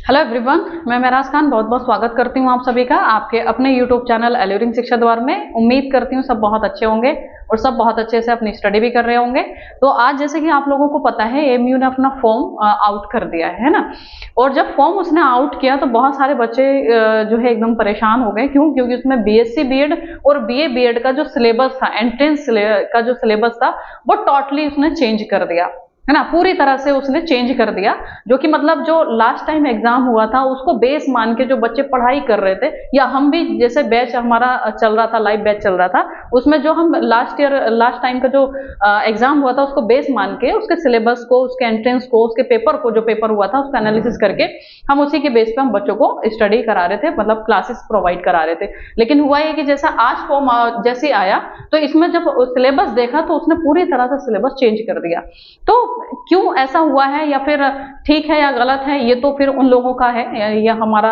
Hello everyone, मैं महराज खान बहुत बहुत स्वागत करती हूँ आप सभी का आपके अपने यूट्यूब चैनल एल्यूरिंग शिक्षा द्वार में। उम्मीद करती हूँ सब बहुत अच्छे होंगे और सब बहुत अच्छे से अपनी स्टडी भी कर रहे होंगे। तो आज जैसे कि आप लोगों को पता है एएमयू ने अपना फॉर्म आउट कर दिया है ना। और जब फॉर्म उसने आउट किया तो बहुत सारे बच्चे जो है एकदम परेशान हो गए। क्यों? क्योंकि उसमें बीएससी बीएड और बीए बीएड का जो सिलेबस था, एंट्रेंस का जो सिलेबस था, वो टोटली उसने चेंज कर दिया है ना। पूरी तरह से उसने चेंज कर दिया। जो कि मतलब जो लास्ट टाइम एग्जाम हुआ था उसको बेस मान के जो बच्चे पढ़ाई कर रहे थे, या हम भी जैसे बैच हमारा चल रहा था, लाइव बैच चल रहा था, उसमें जो हम लास्ट टाइम का जो एग्जाम हुआ था उसको बेस मान के उसके सिलेबस को, उसके एंट्रेंस को, उसके पेपर को, जो पेपर हुआ था उसका एनालिसिस करके हम उसी के बेस पे हम बच्चों को स्टडी करा रहे थे, मतलब क्लासेस प्रोवाइड करा रहे थे। लेकिन हुआ ये कि जैसा आज फॉर्म जैसे आया तो इसमें जब सिलेबस देखा तो उसने पूरी तरह से सिलेबस चेंज कर दिया। तो क्यों ऐसा हुआ है, या फिर ठीक है या गलत है, ये तो फिर उन लोगों का है, या हमारा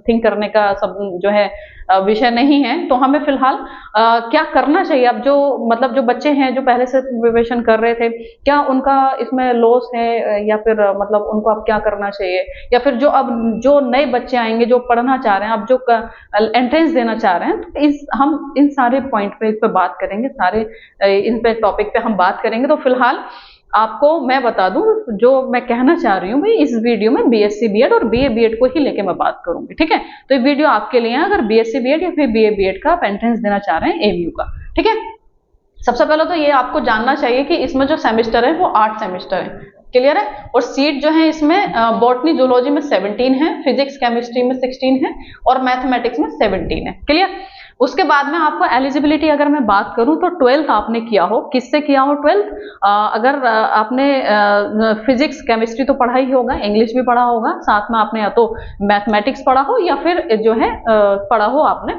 थिंक करने का सब जो है विषय नहीं है। तो हमें फिलहाल क्या करना चाहिए अब, जो मतलब जो बच्चे हैं जो पहले से प्रिपरेशन कर रहे थे, क्या उनका इसमें लॉस है, या फिर मतलब उनको अब क्या करना चाहिए, या फिर जो अब जो नए बच्चे आएंगे जो पढ़ना चाह रहे हैं, अब जो एंट्रेंस देना चाह रहे हैं, तो हम इन सारे पॉइंट पे इस पे बात करेंगे, सारे इन पे टॉपिक पे हम बात करेंगे। तो फिलहाल आपको मैं बता दूं जो मैं कहना चाह रही हूँ भाई, इस वीडियो में बीएससी बीएड और बीए बीएड को ही लेके मैं बात करूंगी, ठीक है। तो ये वीडियो आपके लिए है अगर बीएससी बीएड या फिर बीए बीएड का आप एंट्रेंस देना चाह रहे हैं एएमयू का, ठीक है। सबसे पहले तो ये आपको जानना चाहिए कि इसमें जो सेमेस्टर है वो 8 सेमेस्टर है, क्लियर है। और सीट जो है इसमें बॉटनी जूलॉजी में 17 है, फिजिक्स केमिस्ट्री में 16 है और मैथमेटिक्स में 17 है, क्लियर। उसके बाद में आपको एलिजिबिलिटी अगर मैं बात करूं तो 12th आपने किया हो, किससे किया हो 12th, अगर आपने फिजिक्स केमिस्ट्री तो पढ़ा ही होगा, इंग्लिश भी पढ़ा होगा, साथ में आपने या तो मैथमेटिक्स पढ़ा हो या फिर जो है पढ़ा हो आपने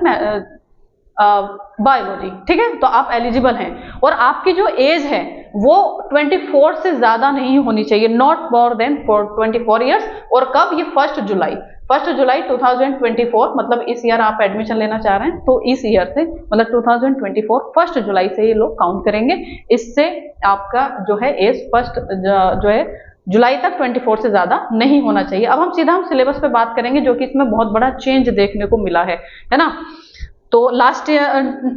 बायोलॉजी, ठीक है। तो आप एलिजिबल हैं। और आपकी जो एज है वो 24 से ज्यादा नहीं होनी चाहिए, नॉट मोर देन 24 ईयर्स। और कब? ये 1 जुलाई 2024, मतलब इस ईयर आप एडमिशन लेना चाह रहे हैं तो इस ईयर से, मतलब 2024 1 जुलाई से ये लोग काउंट करेंगे। इससे आपका जो है एज जो है जुलाई तक 24 से ज्यादा नहीं होना चाहिए। अब हम सिलेबस पे बात करेंगे, जो कि इसमें बहुत बड़ा चेंज देखने को मिला है ना। तो लास्ट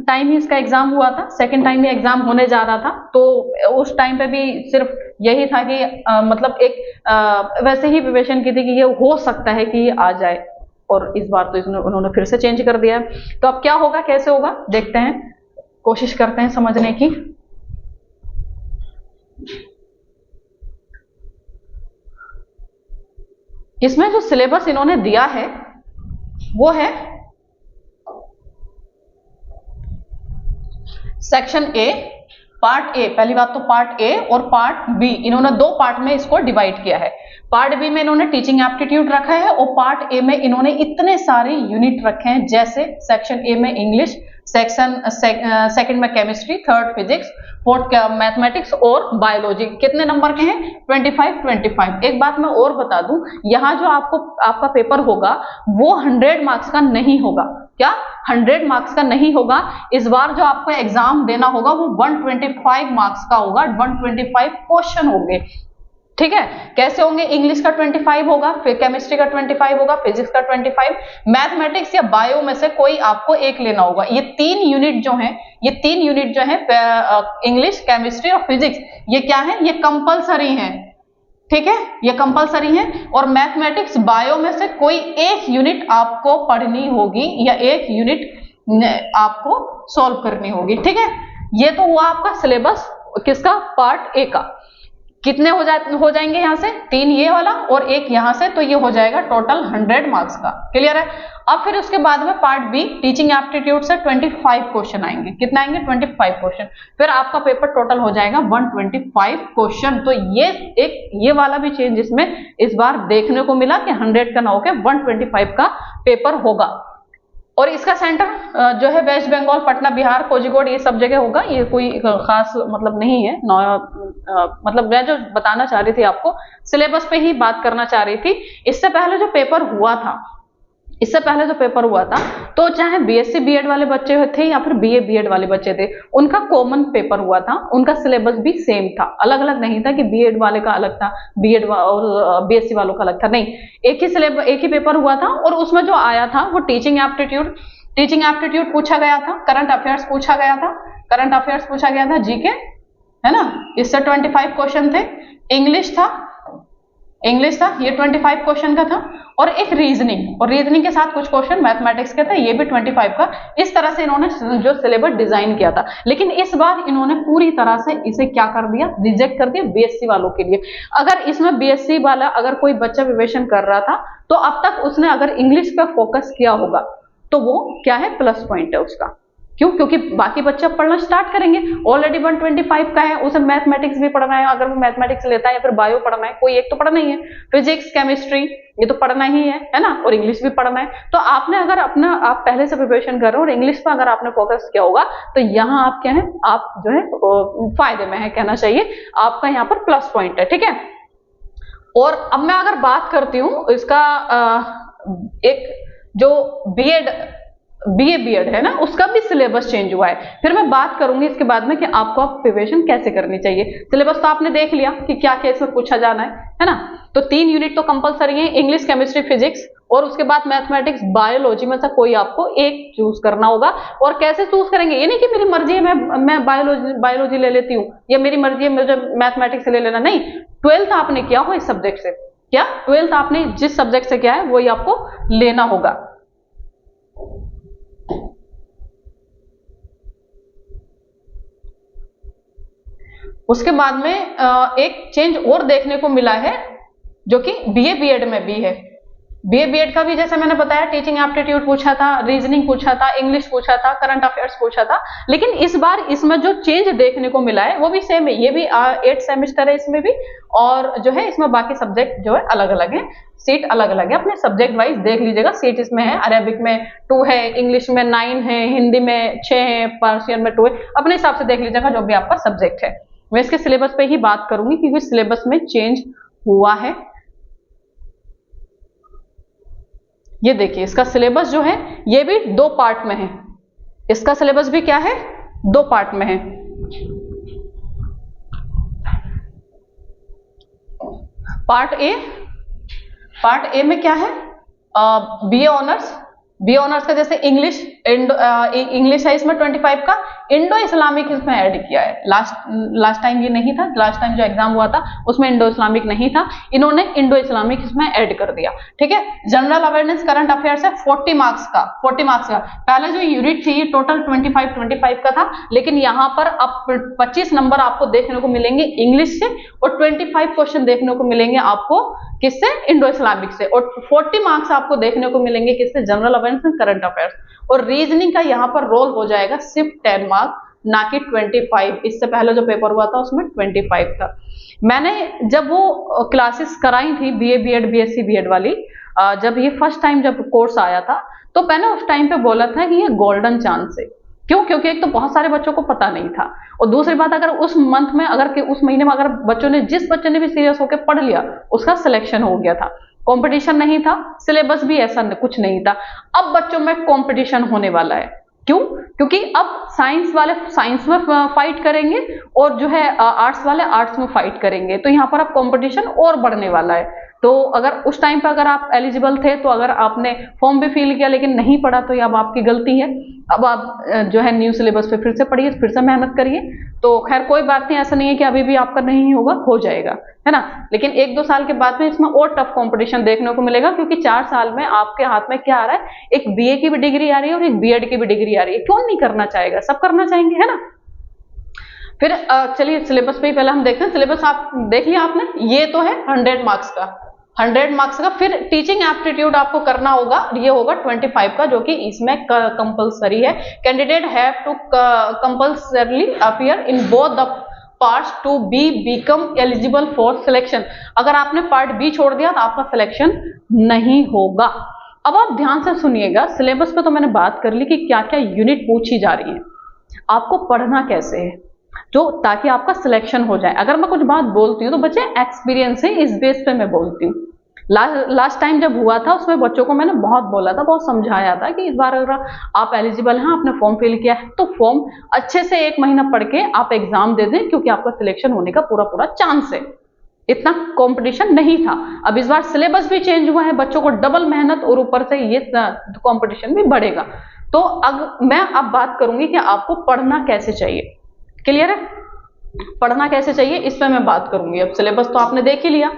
टाइम ही इसका एग्जाम हुआ था, सेकंड टाइम ही एग्जाम होने जा रहा था, तो उस टाइम पे भी सिर्फ यही था कि मतलब एक वैसे ही प्रिपरेशन की थी कि ये हो सकता है कि ये आ जाए। और इस बार तो उन्होंने फिर से चेंज कर दिया है। तो अब क्या होगा, कैसे होगा, देखते हैं, कोशिश करते हैं समझने की। इसमें जो सिलेबस इन्होंने दिया है वो है सेक्शन ए, पार्ट ए। पहली बात तो पार्ट ए और पार्ट बी, इन्होंने दो पार्ट में इसको डिवाइड किया है। पार्ट बी में इन्होंने टीचिंग एप्टीट्यूड रखा है और पार्ट ए में इन्होंने इतने सारे यूनिट रखे हैं, जैसे सेक्शन ए में इंग्लिश, सेकंड में chemistry, third physics, fourth mathematics और बायोलॉजी। कितने नंबर के हैं? 25। एक बात मैं और बता दूं, यहाँ जो आपका पेपर होगा वो 100 मार्क्स का नहीं होगा। क्या? 100 मार्क्स का नहीं होगा। इस बार जो आपको एग्जाम देना होगा वो 125 मार्क्स का होगा, 125 क्वेश्चन होंगे, ठीक है। कैसे होंगे? इंग्लिश का 25 होगा, फिर केमिस्ट्री का 25 होगा, फिजिक्स का 25, मैथमेटिक्स या बायो में से कोई आपको एक लेना होगा। ये तीन यूनिट जो है इंग्लिश, केमिस्ट्री और फिजिक्स, ये क्या है? ये कंपलसरी है, ठीक है, ये कंपलसरी है। और मैथमेटिक्स बायो में से कोई एक यूनिट आपको पढ़नी होगी या एक यूनिट आपको सॉल्व करनी होगी, ठीक है। ये तो हुआ आपका सिलेबस किसका? पार्ट ए का। कितने हो जाएंगे यहां से? 3 ये वाला और एक यहां से, तो ये हो जाएगा टोटल 100 मार्क्स का, क्लियर है। अब फिर उसके बाद में पार्ट बी, टीचिंग एप्टीट्यूड से 25 क्वेश्चन आएंगे। कितना आएंगे? 25 क्वेश्चन। फिर आपका पेपर टोटल हो जाएगा 125 क्वेश्चन। तो ये वाला भी चेंज इसमें इस बार देखने को मिला कि 100 का ना होकर 125 का पेपर होगा। और इसका सेंटर जो है वेस्ट बंगाल, पटना, बिहार, कोझिकोड, ये सब जगह होगा। ये कोई खास मतलब नहीं है, मतलब मैं जो बताना चाह रही थी आपको, सिलेबस पे ही बात करना चाह रही थी। इससे पहले जो पेपर हुआ था, इससे पहले जो पेपर हुआ था, तो चाहे बीएससी बीएड वाले बच्चे थे या फिर बीए बीएड वाले बच्चे थे, उनका कॉमन पेपर हुआ था, उनका सिलेबस भी सेम था, अलग अलग नहीं था कि बीएड वाले का अलग था, बीएड और बीएससी वालों का अलग था, नहीं, एक ही सिलेबस, एक ही पेपर हुआ था। और उसमें जो आया था वो टीचिंग एप्टीट्यूड पूछा गया था, करंट अफेयर्स पूछा गया था, करंट अफेयर्स पूछा गया था, जीके, है ना, इससे 25 क्वेश्चन थे, इंग्लिश था, ये 25 क्वेश्चन का था, और एक रीजनिंग, और रीजनिंग के साथ कुछ क्वेश्चन मैथमेटिक्स के थे, ये भी 25 का। इस तरह से इन्होंने जो सिलेबस डिजाइन किया था, लेकिन इस बार इन्होंने पूरी तरह से इसे क्या कर दिया, रिजेक्ट कर दिया बीएससी वालों के लिए। अगर इसमें बीएससी वाला अगर कोई बच्चा प्रिपरेशन कर रहा था, तो अब तक उसने अगर इंग्लिश पे फोकस किया होगा, तो वो क्या है, प्लस पॉइंट है उसका। क्यों? क्योंकि बाकी बच्चे पढ़ना स्टार्ट करेंगे, ऑलरेडी 125 का है, उसे मैथमेटिक्स भी पढ़ना है, अगर वो मैथमेटिक्स लेता है या फिर बायो पढ़ना है, कोई एक तो पढ़ना ही है, फिजिक्स केमिस्ट्री ये तो पढ़ना ही है ना, और इंग्लिश भी पढ़ना है। तो आपने अगर अपना आप पहले से प्रिपरेशन कर रहे हो और इंग्लिश पर अगर आपने फोकस किया होगा, तो यहाँ आप क्या है, आप जो है फायदे में है, कहना चाहिए आपका यहाँ पर प्लस पॉइंट है, ठीक है। और अब मैं अगर बात करती हूँ इसका एक जो बीए बीएड है ना, उसका भी सिलेबस चेंज हुआ है, फिर मैं बात करूंगी इसके बाद में कि आपको प्रिपरेशन कैसे करनी चाहिए। सिलेबस तो आपने देख लिया कि क्या क्या इसमें पूछा जाना है ना, तो 3 यूनिट तो कंपलसरी है, इंग्लिश, केमिस्ट्री, फिजिक्स, और उसके बाद मैथमेटिक्स, बायोलॉजी में से कोई आपको एक चूज करना होगा। और कैसे चूज करेंगे, ये नहीं कि मेरी मर्जी है मैं बायोलॉजी ले लेती हूँ, या मेरी मर्जी है मुझे मैथमेटिक्स ले लेना, नहीं, 12th आपने किया हो इस सब्जेक्ट से, क्या 12th आपने जिस सब्जेक्ट से किया है वही आपको लेना होगा। उसके बाद में एक चेंज और देखने को मिला है, जो कि बीए बीएड में भी है। बीए बीएड का भी जैसे मैंने बताया, टीचिंग एप्टीट्यूड पूछा था, रीजनिंग पूछा था, इंग्लिश पूछा था, करंट अफेयर्स पूछा था, लेकिन इस बार इसमें जो चेंज देखने को मिला है वो भी सेम है, ये भी 8 सेमेस्टर है इसमें भी, और जो है इसमें बाकी सब्जेक्ट जो है अलग अलग है, सीट अलग अलग है, अपने सब्जेक्ट वाइज देख लीजिएगा, सीट इसमें है, अरेबिक में 2 है, इंग्लिश में 9 है, हिंदी में 6 है, पर्शियन में 2 है, अपने हिसाब से देख लीजिएगा जो भी आपका सब्जेक्ट है। मैं इसके सिलेबस पे ही बात करूंगी क्योंकि सिलेबस में चेंज हुआ है। ये देखिए इसका सिलेबस जो है ये भी 2 पार्ट में है, इसका सिलेबस भी क्या है, 2 पार्ट में है। पार्ट ए में क्या है, बीए ऑनर्स का जैसे इंग्लिश है, इसमें 25 का, इंडो इस्लामिक इसमें ऐड किया है, लास्ट टाइम ये नहीं था, लास्ट टाइम जो एग्जाम हुआ था उसमें इंडो इस्लामिक नहीं था, इन्होंने इंडो इस्लामिक इसमें ऐड कर दिया, ठीक है। जनरल अवेयरनेस करंट अफेयर्स है 40 मार्क्स का, पहले जो यूनिट थी ये टोटल 25 का था, लेकिन यहाँ पर अब 25 नंबर आपको देखने को मिलेंगे इंग्लिश से, और 25 क्वेश्चन देखने को मिलेंगे आपको किससे, इंडो इस्लामिक से, और 40 मार्क्स आपको देखने को मिलेंगे किससे, जनरल अवेयरनेस करंट अफेयर्स। और रीजनिंग का यहाँ पर रोल हो जाएगा सिर्फ 10 मार्क्स, ना कि 25। इससे पहले जो पेपर हुआ था उसमें 25 था। मैंने जब वो क्लासेस कराई थी बीए बीएड बीएससी बीएड वाली, जब ये फर्स्ट टाइम जब कोर्स आया था, तो मैंने उस टाइम पे बोला था कि ये गोल्डन चांस है। क्यों? क्योंकि एक तो बहुत सारे बच्चों को पता नहीं था, और दूसरी बात अगर उस मंथ में उस महीने में अगर जिस बच्चे ने भी सीरियस होकर पढ़ लिया उसका सिलेक्शन हो गया था, कंपटीशन नहीं था, सिलेबस भी ऐसा कुछ नहीं था। अब बच्चों में कंपटीशन होने वाला है, क्यों? क्योंकि अब साइंस वाले साइंस में फाइट करेंगे, और जो है आर्ट्स वाले आर्ट्स में फाइट करेंगे, तो यहाँ पर अब कंपटीशन और बढ़ने वाला है। तो अगर उस टाइम पर अगर आप एलिजिबल थे, तो अगर आपने फॉर्म भी फिल किया लेकिन नहीं पढ़ा, तो ये अब आपकी गलती है। अब आप जो है न्यू सिलेबस पे फिर से पढ़िए, फिर से मेहनत करिए। तो खैर कोई बात नहीं, ऐसा नहीं है कि अभी भी आपका नहीं होगा, हो जाएगा, है ना। लेकिन 1-2 साल के बाद में इसमें और टफ कंपटीशन देखने को मिलेगा, क्योंकि 4 साल में आपके हाथ में क्या आ रहा है, एक बीए की भी डिग्री आ रही है और एक बीएड की भी डिग्री आ रही है। कौन नहीं करना चाहेगा, सब करना चाहेंगे, है ना। फिर चलिए सिलेबस पे ही पहले हम देखते हैं। सिलेबस आप देख लिया आपने, ये तो है 100 मार्क्स का, 100 मार्क्स का। फिर टीचिंग एप्टीट्यूड आपको करना होगा, ये होगा 25 का, जो कि इसमें कंपलसरी है। Candidate have to compulsorily appear in both the parts to become eligible for selection. अगर आपने पार्ट बी छोड़ दिया तो आपका सिलेक्शन नहीं होगा। अब आप ध्यान से सुनिएगा, सिलेबस पे तो मैंने बात कर ली कि क्या क्या यूनिट पूछी जा रही है, आपको पढ़ना कैसे है, जो ताकि आपका सिलेक्शन हो जाए। अगर मैं कुछ बात बोलती हूँ तो बच्चे एक्सपीरियंस है, इस बेस पे मैं बोलती हूँ। लास्ट टाइम जब हुआ था उसमें बच्चों को मैंने बहुत बोला था, बहुत समझाया था कि इस बार अगर आप एलिजिबल हैं, आपने फॉर्म फिल किया है तो फॉर्म अच्छे से 1 महीना पढ़ के आप एग्जाम दे दें, क्योंकि आपका सिलेक्शन होने का पूरा पूरा चांस है। इतना कंपटीशन नहीं था। अब इस बार सिलेबस भी चेंज हुआ है, बच्चों को डबल मेहनत और ऊपर से ये कंपटीशन भी बढ़ेगा। तो अब मैं बात करूंगी कि आपको पढ़ना कैसे चाहिए। क्लियर है? पढ़ना कैसे चाहिए इस पर मैं बात करूंगी। अब सिलेबस तो आपने देख ही लिया।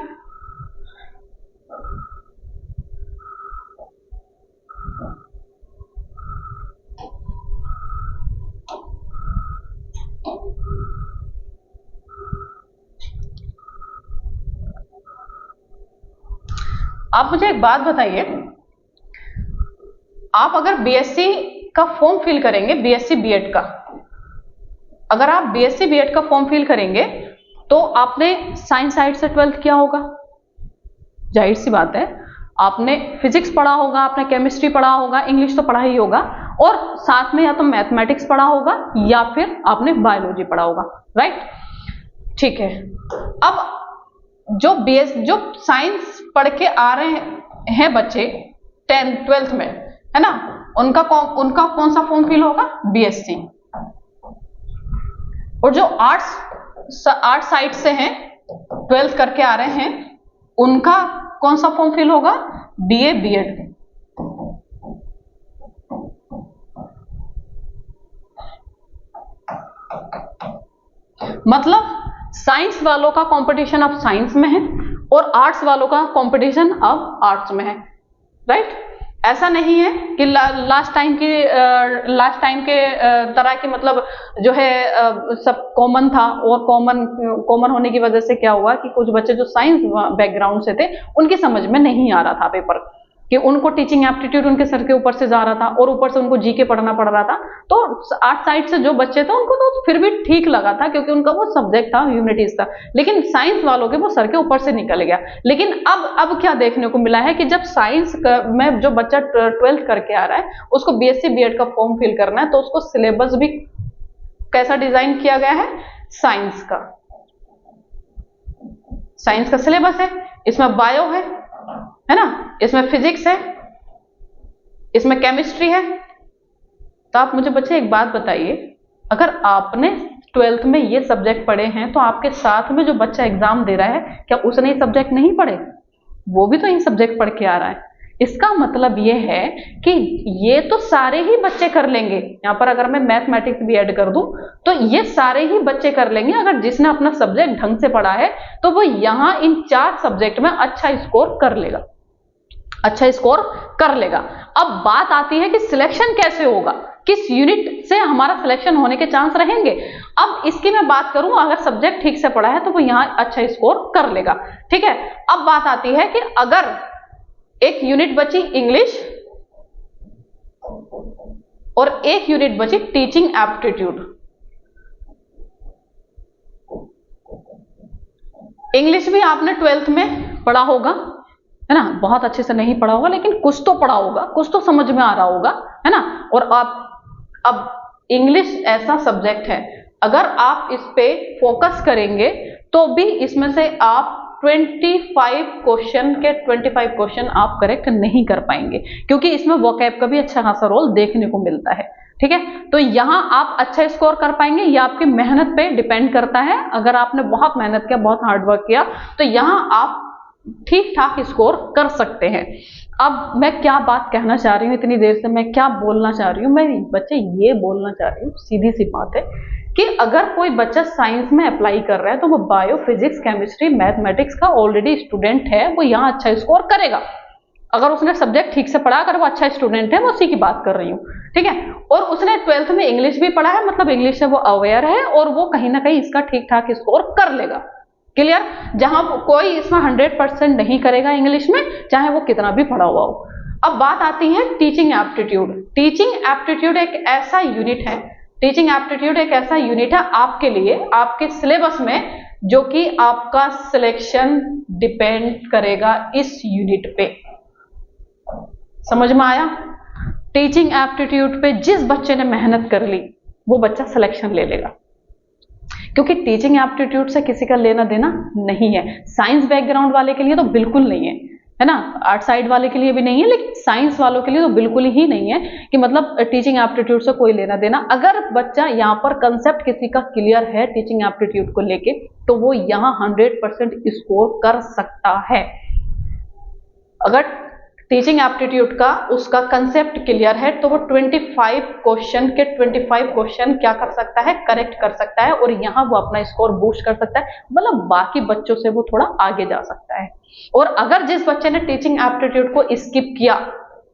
आप मुझे एक बात बताइए, आप अगर बीएससी का फॉर्म फिल करेंगे, बीएससी बीएड का, अगर आप बीएससी बीएड का फॉर्म फिल करेंगे तो आपने साइंस साइड से 12th किया होगा, जाहिर सी बात है। आपने फिजिक्स पढ़ा होगा, आपने केमिस्ट्री पढ़ा होगा, इंग्लिश तो पढ़ा ही होगा, और साथ में या तो मैथमेटिक्स पढ़ा होगा या फिर आपने बायोलॉजी पढ़ा होगा, राइट? ठीक है। अब जो साइंस पढ़ के आ रहे हैं बच्चे 10th 12th में, है ना, उनका कौन सा फॉर्म फिल होगा? बीएससी। और जो आर्ट्स साइड से हैं, 12th करके आ रहे हैं, उनका कौन सा फॉर्म फिल होगा? BA B Ed. मतलब साइंस वालों का कंपटीशन अब साइंस में है और आर्ट्स वालों का कंपटीशन अब आर्ट्स में है, राइट? ऐसा नहीं है कि लास्ट टाइम के तरह की, मतलब जो है सब कॉमन था, और कॉमन होने की वजह से क्या हुआ कि कुछ बच्चे जो साइंस बैकग्राउंड से थे उनकी समझ में नहीं आ रहा था पेपर, कि उनको टीचिंग एप्टीट्यूड उनके सर के ऊपर से जा रहा था और ऊपर से उनको जीके पढ़ना पड़ रहा था। तो आर्ट साइड से जो बच्चे थे उनको तो फिर भी ठीक लगा था, क्योंकि उनका वो सब्जेक्ट था, ह्यूमैनिटीज था। लेकिन साइंस वालों के वो सर के ऊपर से निकल गया। लेकिन अब क्या देखने को मिला है कि जब साइंस में जो बच्चा 12th करके आ रहा है उसको बीएससी बीएड का फॉर्म फिल करना है, तो उसको सिलेबस भी कैसा डिजाइन किया गया है? साइंस का सिलेबस है। इसमें बायो है ना, इसमें फिजिक्स है, इसमें केमिस्ट्री है। तो आप मुझे बच्चे एक बात बताइए, अगर आपने 12th में ये सब्जेक्ट पढ़े हैं तो आपके साथ में जो बच्चा एग्जाम दे रहा है, क्या उसने ये सब्जेक्ट नहीं पढ़े? वो भी तो ये सब्जेक्ट पढ़ के आ रहा है। इसका मतलब ये है कि ये तो सारे ही बच्चे कर लेंगे। यहाँ पर अगर मैं मैथमेटिक्स भी ऐड कर दूं तो ये सारे ही बच्चे कर लेंगे। अगर जिसने अपना सब्जेक्ट ढंग से पढ़ा है तो वो यहाँ इन 4 सब्जेक्ट में अच्छा स्कोर कर लेगा। अब बात आती है कि सिलेक्शन कैसे होगा, किस यूनिट से हमारा सिलेक्शन होने के चांस रहेंगे। अब इसकी मैं बात करूं, अगर सब्जेक्ट ठीक से पढ़ा है तो वो यहां अच्छा स्कोर कर लेगा, ठीक है। अब बात आती है कि अगर एक यूनिट बची इंग्लिश और एक यूनिट बची टीचिंग एप्टीट्यूड। इंग्लिश भी आपने 12th में पढ़ा होगा, है ना, बहुत अच्छे से नहीं पढ़ा होगा लेकिन कुछ तो पढ़ा होगा, कुछ तो समझ में आ रहा होगा, है ना। और अब इंग्लिश ऐसा सब्जेक्ट है, अगर आप इस पे फोकस करेंगे तो भी इसमें से आप 25 क्वेश्चन आप करेक्ट नहीं कर पाएंगे, क्योंकि इसमें वोकैब का भी अच्छा खासा रोल देखने को मिलता है, ठीक है। तो यहां आप अच्छा स्कोर कर पाएंगे, यह आपकी मेहनत पे डिपेंड करता है। अगर आपने बहुत मेहनत किया, बहुत हार्डवर्क किया, तो यहां आप ठीक ठाक स्कोर कर सकते हैं। अब मैं क्या बात कहना चाह रही हूँ, इतनी देर से मैं क्या बोलना चाह रही हूँ, मैं बच्चे ये बोलना चाह रही हूँ, सीधी सी बात है कि अगर कोई बच्चा साइंस में अप्लाई कर रहा है तो वो बायो, फिजिक्स, केमिस्ट्री, मैथमेटिक्स का ऑलरेडी स्टूडेंट है, वो यहाँ अच्छा स्कोर करेगा। अगर उसने सब्जेक्ट ठीक से पढ़ा, अगर वो अच्छा स्टूडेंट है, मैं उसी की बात कर रही हूँ, ठीक है। और उसने 12th में इंग्लिश भी पढ़ा है, मतलब इंग्लिश से वो अवेयर है और वो कहीं ना कहीं इसका ठीक ठाक स्कोर कर लेगा। क्लियर? जहां कोई इसमें 100% नहीं करेगा इंग्लिश में, चाहे वो कितना भी पढ़ा हुआ हो। अब बात आती है टीचिंग एप्टीट्यूड। टीचिंग एप्टीट्यूड एक ऐसा यूनिट है आपके लिए, आपके सिलेबस में, जो कि आपका सिलेक्शन डिपेंड करेगा इस यूनिट पे। समझ में आया? टीचिंग एप्टीट्यूड पे जिस बच्चे ने मेहनत कर ली वो बच्चा सिलेक्शन ले लेगा, क्योंकि टीचिंग एप्टीट्यूड से किसी का लेना देना नहीं है। साइंस बैकग्राउंड वाले के लिए तो बिल्कुल नहीं है, है ना। आर्ट साइड वाले के लिए भी नहीं है, लेकिन साइंस वालों के लिए तो बिल्कुल ही नहीं है कि मतलब टीचिंग एप्टीट्यूड से कोई लेना देना। अगर बच्चा यहाँ पर कंसेप्ट किसी का क्लियर है टीचिंग एप्टीट्यूड को लेके, तो वो यहाँ 100% स्कोर कर सकता है। अगर टीचिंग एप्टीट्यूड का उसका कंसेप्ट क्लियर है तो वो 25 क्वेश्चन के 25 क्वेश्चन क्या कर सकता है, करेक्ट कर सकता है, और यहाँ वो अपना स्कोर बूस्ट कर सकता है, मतलब बाकी बच्चों से वो थोड़ा आगे जा सकता है। और अगर जिस बच्चे ने टीचिंग एप्टीट्यूड को स्किप किया,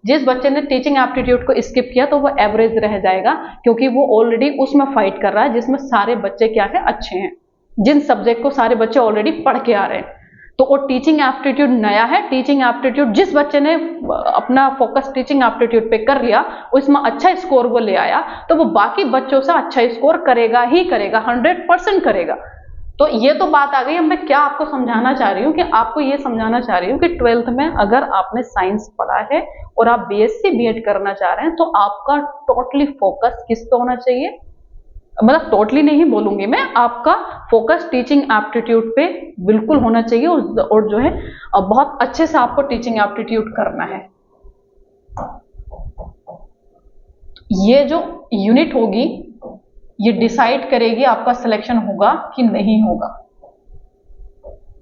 जिस बच्चे ने टीचिंग एप्टीट्यूड को स्किप किया, तो वो एवरेज रह जाएगा, क्योंकि वो ऑलरेडी उसमें फाइट कर रहा है जिसमें सारे बच्चे क्या है, अच्छे हैं, जिन सब्जेक्ट को सारे बच्चे ऑलरेडी पढ़ के आ रहे हैं। तो वो टीचिंग एप्टीट्यूड नया है। टीचिंग एप्टीट्यूड जिस बच्चे ने अपना फोकस टीचिंग एप्टीट्यूड पे कर लिया, उसमें अच्छा स्कोर वो ले आया, तो वो बाकी बच्चों से अच्छा स्कोर करेगा ही करेगा, 100% करेगा। तो ये तो बात आ गई। अब मैं क्या आपको समझाना चाह रही हूँ कि आपको ये समझाना चाह रही हूँ कि 12th में अगर आपने साइंस पढ़ा है और आप बीएससी बीएड करना चाह रहे हैं, तो आपका टोटली फोकस किस पे होना चाहिए, मतलब टोटली नहीं बोलूंगी मैं, आपका फोकस टीचिंग एप्टीट्यूड पे बिल्कुल होना चाहिए, और जो है बहुत अच्छे से आपको टीचिंग एप्टीट्यूड करना है। ये जो यूनिट होगी ये डिसाइड करेगी आपका सिलेक्शन होगा कि नहीं होगा।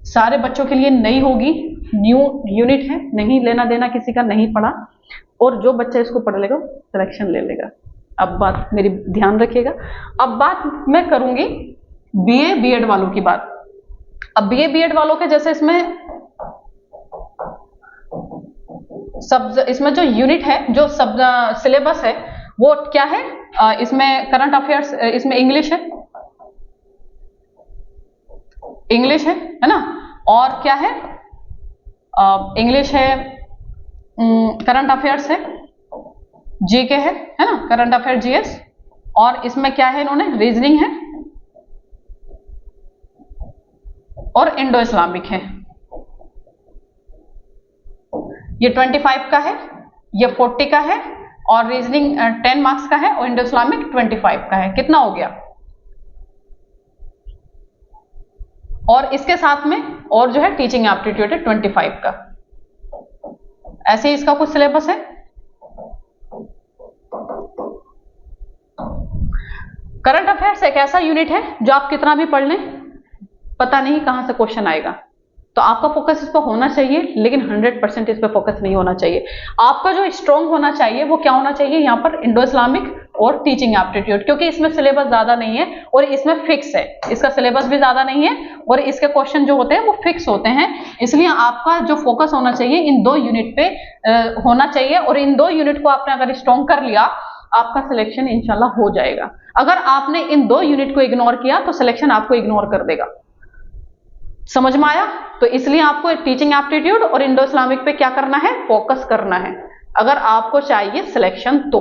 सारे बच्चों के लिए नई होगी, न्यू यूनिट है, नहीं लेना देना किसी का, नहीं पढ़ा, और जो बच्चा इसको पढ़ लेगा सिलेक्शन ले लेगा। अब बात मेरी ध्यान रखिएगा। अब बात मैं करूंगी बीए बीएड वालों की बात। अब बीए बीएड वालों के जैसे इसमें जो यूनिट है, जो सब सिलेबस है, वो क्या है, इसमें करंट अफेयर्स, इसमें इंग्लिश है, इंग्लिश है ना, और क्या है, इंग्लिश है, करंट अफेयर्स है, जीके है ना, करंट अफेयर जीएस, और इसमें क्या है, इन्होंने रीजनिंग है और इंडो इस्लामिक है। ये 25 का है, ये 40 का है, और रीजनिंग 10 मार्क्स का है, और इंडो इस्लामिक 25 का है। कितना हो गया? और इसके साथ में और जो है टीचिंग एप्टीट्यूड है 25 का। ऐसे ही इसका कुछ सिलेबस है। करंट अफेयर्स एक ऐसा यूनिट है जो आप कितना भी पढ़ लें, पता नहीं कहां से क्वेश्चन आएगा, तो आपका फोकस इस पर होना चाहिए, लेकिन 100% इस पर फोकस नहीं होना चाहिए। आपका जो स्ट्रॉन्ग होना चाहिए वो क्या होना चाहिए, यहाँ पर इंडो इस्लामिक और टीचिंग एप्टीट्यूड, क्योंकि इसमें सिलेबस ज्यादा नहीं है और इसमें फिक्स है, इसका सिलेबस भी ज्यादा नहीं है और इसके क्वेश्चन जो होते हैं वो फिक्स होते हैं। इसलिए आपका जो फोकस होना चाहिए इन दो यूनिट पे होना चाहिए, और इन दो यूनिट को आपने अगर स्ट्रॉन्ग कर लिया, आपका सिलेक्शन इंशाल्लाह हो जाएगा। अगर आपने इन दो यूनिट को इग्नोर किया तो सिलेक्शन आपको इग्नोर कर देगा। समझ में आया? तो इसलिए आपको टीचिंग एप्टीट्यूड और इंडो इस्लामिक पे क्या करना है, फोकस करना है, अगर आपको चाहिए सिलेक्शन तो।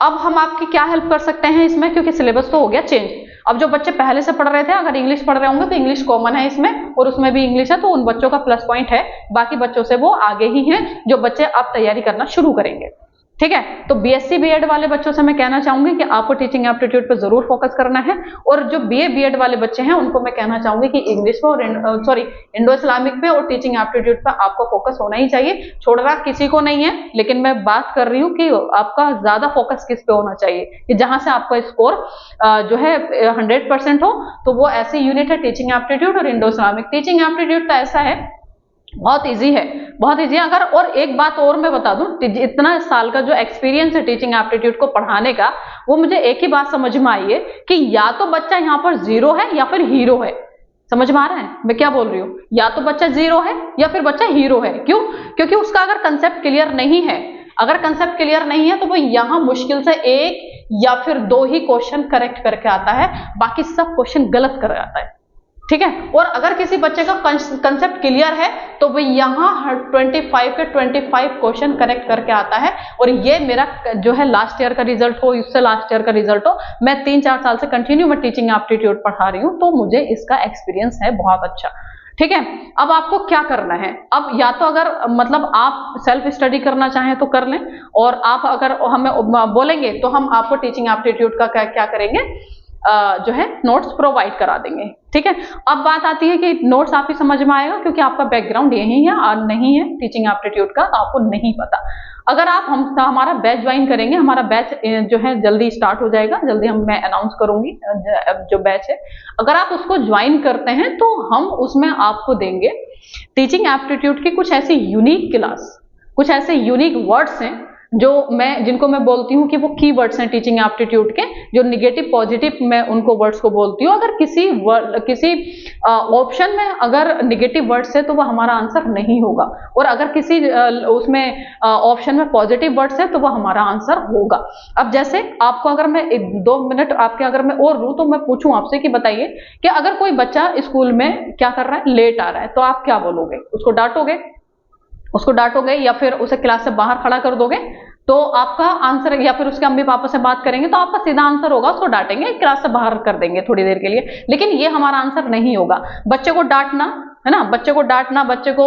अब हम आपकी क्या हेल्प कर सकते हैं इसमें, क्योंकि सिलेबस तो हो गया चेंज। अब जो बच्चे पहले से पढ़ रहे थे, अगर इंग्लिश पढ़ रहे होंगे तो इंग्लिश कॉमन है इसमें, और उसमें भी इंग्लिश है, तो उन बच्चों का प्लस पॉइंट है, बाकी बच्चों से वो आगे ही हैं जो बच्चे अब तैयारी करना शुरू करेंगे। ठीक है, तो बीएससी बीएड वाले बच्चों से मैं कहना चाहूंगी कि आपको टीचिंग एप्टीट्यूड पे जरूर फोकस करना है, और जो बीए बीएड वाले बच्चे हैं उनको मैं कहना चाहूंगी कि इंग्लिश पे और इंडो इस्लामिक पे और टीचिंग एप्टीट्यूड पे आपको फोकस होना ही चाहिए। छोड़ना किसी को नहीं है, लेकिन मैं बात कर रही हूँ कि आपका ज्यादा फोकस किस पे होना चाहिए, कि जहां से आपका स्कोर जो है 100% हो, तो वो ऐसी यूनिट है टीचिंग एप्टीट्यूड और इंडो इस्लामिक। टीचिंग एप्टीट्यूड तो ऐसा है, बहुत इजी है, बहुत इजी है। अगर और एक बात और मैं बता दूं, इतना साल का जो एक्सपीरियंस है टीचिंग एप्टीट्यूड को पढ़ाने का, वो मुझे एक ही बात समझ में आई है कि या तो बच्चा यहाँ पर जीरो है या फिर हीरो है। समझ में आ रहा है मैं क्या बोल रही हूँ? या तो बच्चा जीरो है या फिर बच्चा हीरो है। क्यों? क्योंकि उसका अगर कंसेप्ट क्लियर नहीं है, अगर कंसेप्ट क्लियर नहीं है तो वो यहाँ मुश्किल से 1 या फिर 2 ही क्वेश्चन करेक्ट करके आता है, बाकी सब क्वेश्चन गलत कर आता है। ठीक है, और अगर किसी बच्चे का कंसेप्ट क्लियर है तो वो यहाँ 25 के 25 क्वेश्चन करेक्ट करके आता है। और ये मेरा जो है लास्ट ईयर का रिजल्ट हो, इससे लास्ट ईयर का रिजल्ट हो, मैं 3-4 साल से कंटिन्यू मैं टीचिंग एप्टीट्यूड पढ़ा रही हूँ, तो मुझे इसका एक्सपीरियंस है बहुत अच्छा। ठीक है, अब आपको क्या करना है, अब या तो अगर मतलब आप सेल्फ स्टडी करना चाहें तो कर लें, और आप अगर हमें बोलेंगे तो हम आपको टीचिंग एप्टीट्यूड का क्या करेंगे, जो है नोट्स प्रोवाइड करा देंगे। ठीक है, अब बात आती है कि नोट्स आपकी समझ में आएगा क्योंकि आपका बैकग्राउंड यही है और नहीं है टीचिंग एप्टीट्यूड का, तो आपको नहीं पता। अगर आप हमारा बैच ज्वाइन करेंगे, हमारा बैच जो है जल्दी स्टार्ट हो जाएगा, जल्दी मैं अनाउंस करूंगी जो बैच है। अगर आप उसको ज्वाइन करते हैं तो हम उसमें आपको देंगे टीचिंग एप्टीट्यूड की कुछ ऐसी यूनिक क्लास, कुछ ऐसे यूनिक वर्ड्स हैं जिनको मैं बोलती हूँ कि वो की वर्ड्स हैं टीचिंग एप्टीट्यूड के, जो निगेटिव पॉजिटिव मैं उनको वर्ड्स को बोलती हूँ। अगर किसी ऑप्शन में अगर निगेटिव वर्ड्स है तो वो हमारा आंसर नहीं होगा, और अगर किसी उसमें ऑप्शन में पॉजिटिव वर्ड्स है तो वो हमारा आंसर होगा। अब जैसे आपको अगर मैं 2 मिनट आपके अगर मैं और लूँ तो मैं पूछूं आपसे कि बताइए कि अगर कोई बच्चा स्कूल में क्या कर रहा है, लेट आ रहा है, तो आप क्या बोलोगे? उसको डांटोगे या फिर उसे क्लास से बाहर खड़ा कर दोगे? तो आपका आंसर, या फिर उसके मम्मी पापा से बात करेंगे तो आपका सीधा आंसर होगा उसको डांटेंगे, क्लास से बाहर कर देंगे थोड़ी देर के लिए। लेकिन ये हमारा आंसर नहीं होगा। बच्चे को डांटना है ना, बच्चे को डांटना, बच्चे को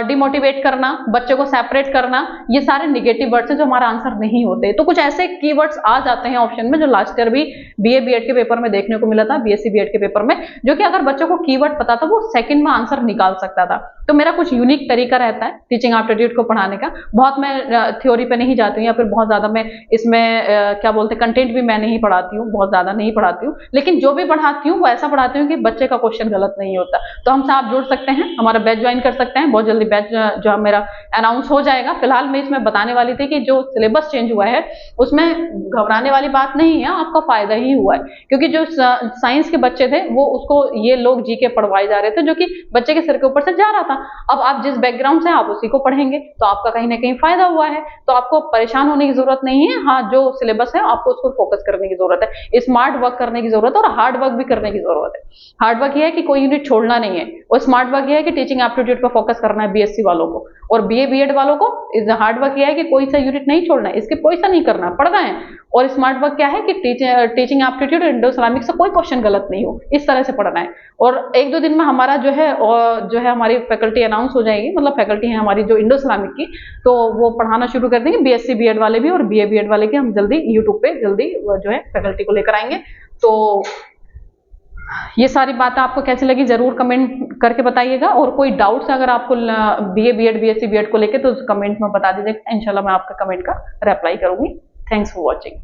डिमोटिवेट करना, बच्चे को सेपरेट करना, ये सारे निगेटिव वर्ड्स हैं जो हमारा आंसर नहीं होते। तो कुछ ऐसे कीवर्ड्स आ जाते हैं ऑप्शन में जो लास्ट ईयर भी बीए बीएड के पेपर में देखने को मिला था, बीएससी बीएड के पेपर में, जो कि अगर बच्चों को कीवर्ड पता था वो सेकंड में आंसर निकाल सकता था। तो मेरा कुछ यूनिक तरीका रहता है टीचिंग एप्टीट्यूड को पढ़ाने का। बहुत मैं थ्योरी पे नहीं जाती हूँ या फिर बहुत ज्यादा मैं इसमें क्या बोलते हैं कंटेंट भी मैं नहीं पढ़ाती हूँ, बहुत ज्यादा नहीं पढ़ाती हूँ, लेकिन जो भी पढ़ाती हूँ वो ऐसा पढ़ाती हूँ कि बच्चे का क्वेश्चन गलत नहीं होता। तो हमसे आप जुड़ सकते हैं, हमारा बैच ज्वाइन कर सकते हैं। बहुत जल्दी बैच जो मेरा अनाउंस हो जाएगा। फिलहाल मैं इसमें बताने वाली थी कि जो सिलेबस चेंज हुआ है उसमें घबराने वाली बात नहीं है, आपका फायदा ही हुआ है, क्योंकि जो साइंस के बच्चे थे वो उसको ये लोग जीके पढ़वाए जा रहे थे जो कि बच्चे के सिर के ऊपर से जा रहा था। अब आप जिस बैकग्राउंड से आप उसी को पढ़ेंगे तो आपका कहीं ना कहीं फायदा हुआ है। तो आपको परेशान होने की जरूरत नहीं है। हाँ, जो सिलेबस है आपको उसको फोकस करने की जरूरत है, स्मार्ट वर्क करने की जरूरत है और हार्ड वर्क भी करने की जरूरत है। हार्ड वर्क ये है कि कोई यूनिट छोड़ना नहीं है, और स्मार्ट वर्क ये है कि टीचिंग एप्टीट्यूड पर फोकस करना है बीएससी वालों को, और बीए बीएड वालों को इस हार्ड वर्क ये है कि कोई सा यूनिट नहीं छोड़ना है, इसके कोई सा नहीं करना, पढ़ना है। और स्मार्ट वर्क क्या है कि टीचिंग एप्टीट्यूड इंडो इस्लामिक से कोई क्वेश्चन गलत नहीं हो, इस तरह से पढ़ना है। और 1-2 दिन में हमारा जो है हमारी फैकल्टी अनाउंस हो जाएगी, मतलब फैकल्टी है हमारी जो इंडो इस्लामिक की, तो वो पढ़ाना शुरू कर देंगे, बीएससी बीएड वाले भी और बीए बीएड वाले की हम जल्दी यूट्यूब पे जल्दी जो है फैकल्टी को लेकर आएंगे। तो ये सारी बातें आपको कैसी लगी जरूर कमेंट करके बताइएगा, और कोई डाउट्स अगर आपको बीए बीएड बीएससी बीएड को लेके तो कमेंट में बता दीजिएगा, इंशाल्लाह मैं आपका कमेंट का रिप्लाई करूंगी। Thanks for watching.